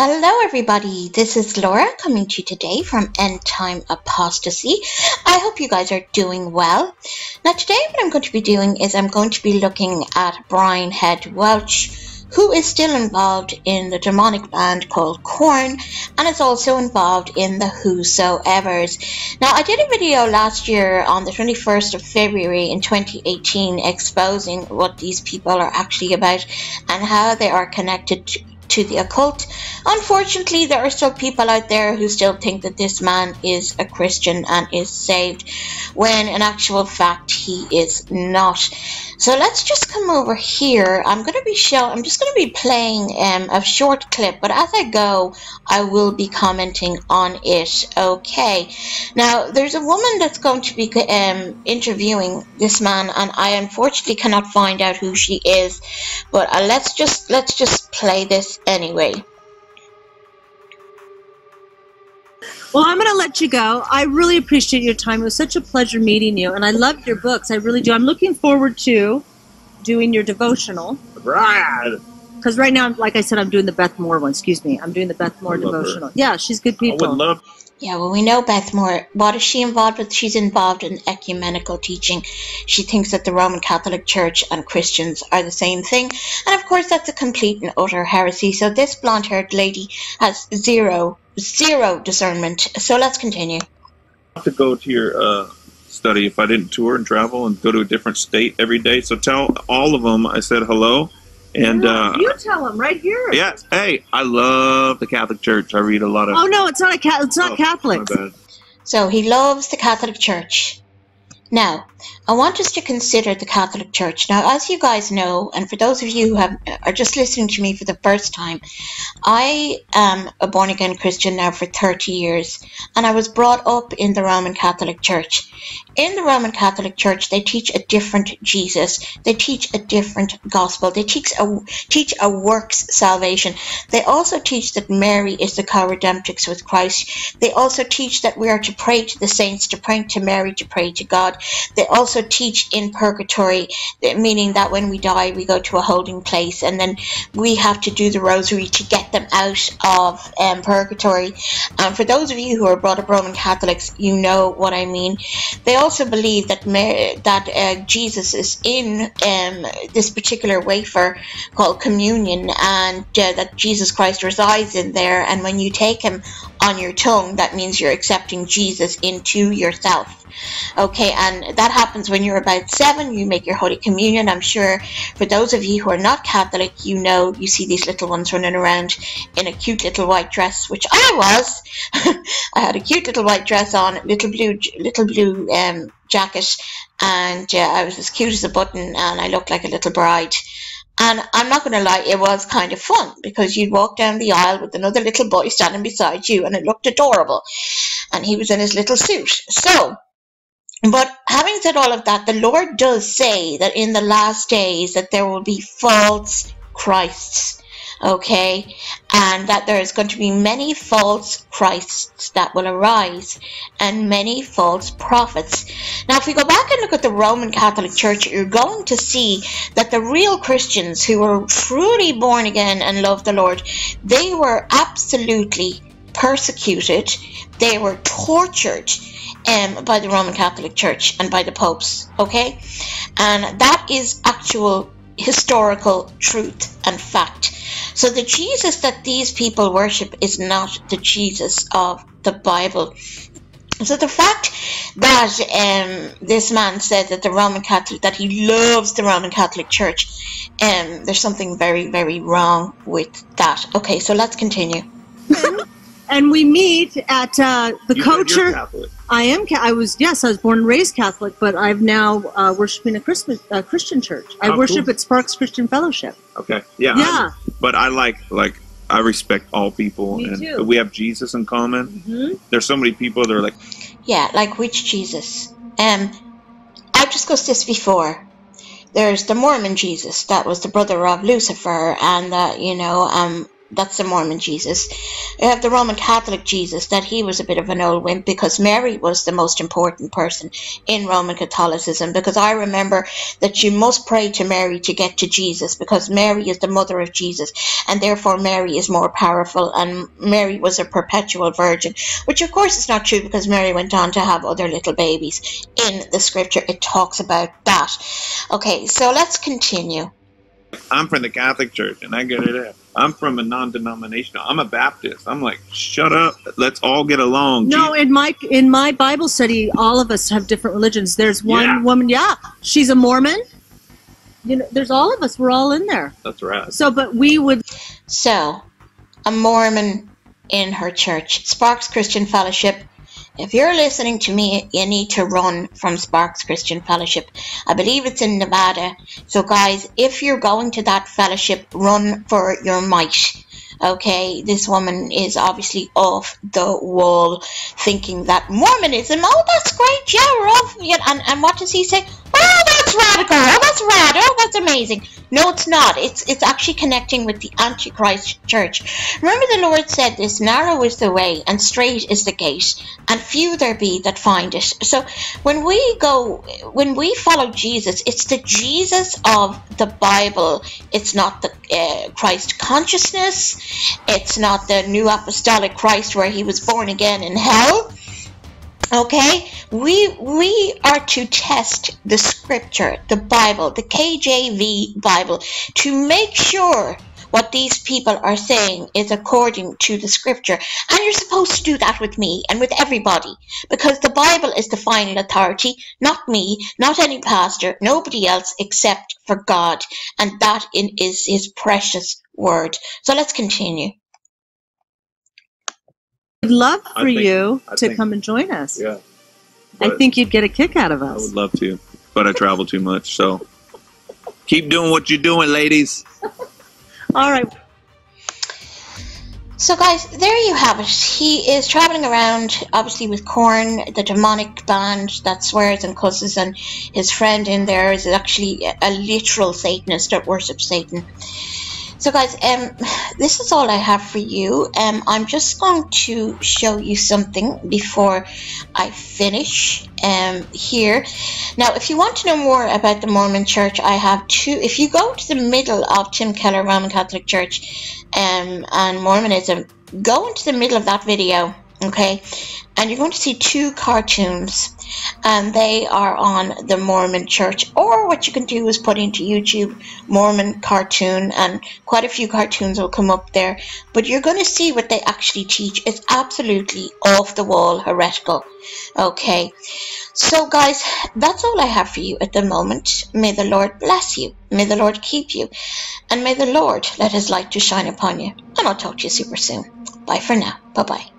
Hello everybody, this is Laura coming to you today from End Time Apostasy. I hope you guys are doing well. Now today what I'm going to be doing is I'm going to be looking at Brian Head Welch, who is still involved in the demonic band called Korn and is also involved in the Whosoevers. Now I did a video last year on the 21st of February in 2018 exposing what these people are actually about and how they are connected to the occult. Unfortunately, there are still people out there who still think that this man is a Christian and is saved, when in actual fact he is not. So let's just come over here. I'm just going to be playing a short clip, but as I go, I will be commenting on it. Okay. Now, there's a woman that's going to be interviewing this man, and I unfortunately cannot find out who she is. But let's just play this anyway. Well, I'm going to let you go. I really appreciate your time. It was such a pleasure meeting you, and I loved your books. I really do. I'm looking forward to doing your devotional. Right. Because right now, like I said, I'm doing the Beth Moore one. Excuse me. I'm doing the Beth Moore devotional. Her. Yeah, she's good people. I would love. Yeah, well, we know Beth Moore. What is she involved with? She's involved in ecumenical teaching. She thinks that the Roman Catholic Church and Christians are the same thing. And of course, that's a complete and utter heresy. So this blonde-haired lady has zero discernment. So let's continue. I have to go to your study if I didn't tour and travel and go to a different state every day. So tell all of them I said hello. And you tell them right here. Yeah. Hey, I love the Catholic Church. I read a lot of. Oh no, it's not it's not Catholic. So he loves the Catholic Church. Now, I want us to consider the Catholic Church. Now, as you guys know, and for those of you who are just listening to me for the first time, I am a born-again Christian now for 30 years, and I was brought up in the Roman Catholic Church. In the Roman Catholic Church, they teach a different Jesus. They teach a different gospel. They teach a works salvation. They also teach that Mary is the co-redemptrix with Christ. They also teach that we are to pray to the saints, to pray to Mary, to pray to God. They also teach in purgatory, meaning that when we die, we go to a holding place, and then we have to do the rosary to get them out of purgatory. And for those of you who are brought up Roman Catholics, you know what I mean. They also believe that Jesus is in this particular wafer called communion, and that Jesus Christ resides in there. And when you take him on your tongue, that means you're accepting Jesus into yourself. Okay, and that happens when you're about 7. You make your Holy Communion. I'm sure for those of you who are not Catholic, you know, you see these little ones running around in a cute little white dress, which I was. I had a cute little white dress on, little blue jacket, and I was as cute as a button, and I looked like a little bride. And I'm not going to lie, it was kind of fun, because you'd walk down the aisle with another little boy standing beside you, and it looked adorable. And he was in his little suit. So, but having said all of that, the Lord does say that in the last days that there will be false Christs, okay, and that there is going to be many false Christs that will arise and many false prophets. Now, if we go back and look at the Roman Catholic Church, you're going to see that the real Christians who were truly born again and loved the Lord, they were absolutely persecuted. They were tortured by the Roman Catholic Church and by the popes, okay? And that is actual historical truth and fact. So the Jesus that these people worship is not the Jesus of the Bible. So the fact that this man said that that he loves the Roman Catholic Church, there's something very, very wrong with that. Okay, so let's continue. And we meet at the co-church. I was born and raised Catholic, but I'm now worshiping a Christian church. I worship at Sparks Christian Fellowship. Okay, yeah. But I I respect all people. Me and too. We have Jesus in common. Mm-hmm. There's so many people that are like. Yeah, like which Jesus? I've discussed this before. There's the Mormon Jesus, that was the brother of Lucifer, and That's the Mormon Jesus. You have the Roman Catholic Jesus, that he was a bit of an old wimp because Mary was the most important person in Roman Catholicism, because I remember that you must pray to Mary to get to Jesus, because Mary is the mother of Jesus, and therefore Mary is more powerful, and Mary was a perpetual virgin, which of course is not true, because Mary went on to have other little babies. In the scripture it talks about that. Okay, so let's continue. I'm from the Catholic Church, and I get it. I'm from a non-denominational. I'm a Baptist. I'm like, shut up. Let's all get along. No, in my Bible study, all of us have different religions. There's one woman, she's a Mormon. You know, there's all of us. We're all in there. That's right. So, but we would. So, a Mormon in her church, Sparks Christian Fellowship. If you're listening to me, you need to run from Sparks Christian Fellowship. I believe it's in Nevada. So guys, if you're going to that fellowship, run for your might. Okay, this woman is obviously off the wall, thinking that Mormonism, oh, that's great, yeah, we're off. Yeah, and what does he say? Oh, that's radical, oh, that's rad, oh, that's amazing. No, it's not. It's actually connecting with the Antichrist church. Remember, the Lord said this, narrow is the way and straight is the gate, and few there be that find it. So when we follow Jesus, it's the Jesus of the Bible. It's not the Christ consciousness. It's not the new apostolic Christ where he was born again in hell. Okay, we are to test the scripture, the Bible, the KJV Bible, to make sure what these people are saying is according to the scripture. And you're supposed to do that with me and with everybody, because the Bible is the final authority, not me, not any pastor, nobody else except for God, and that is his precious word. So let's continue. I'd love for you to come and join us. Yeah. I think you'd get a kick out of us. I would love to, but I travel too much, so keep doing what you're doing, ladies. All right. So guys, there you have it. He is traveling around, obviously with Korn, the demonic band that swears and cusses, and his friend in there is actually a literal Satanist that worships Satan. So guys, this is all I have for you. I'm just going to show you something before I finish here. Now, if you want to know more about the Mormon Church, I have two. If you go to the middle of Tim Keller Roman Catholic Church and Mormonism, go into the middle of that video, okay? And you're going to see two cartoons, and they are on the Mormon Church. Or what you can do is put into YouTube Mormon cartoon, and quite a few cartoons will come up there. But you're going to see what they actually teach. It's absolutely off the wall heretical. Okay, so guys, that's all I have for you at the moment. May the Lord bless you. May the Lord keep you. And may the Lord let his light to shine upon you. And I'll talk to you super soon. Bye for now. Bye-bye.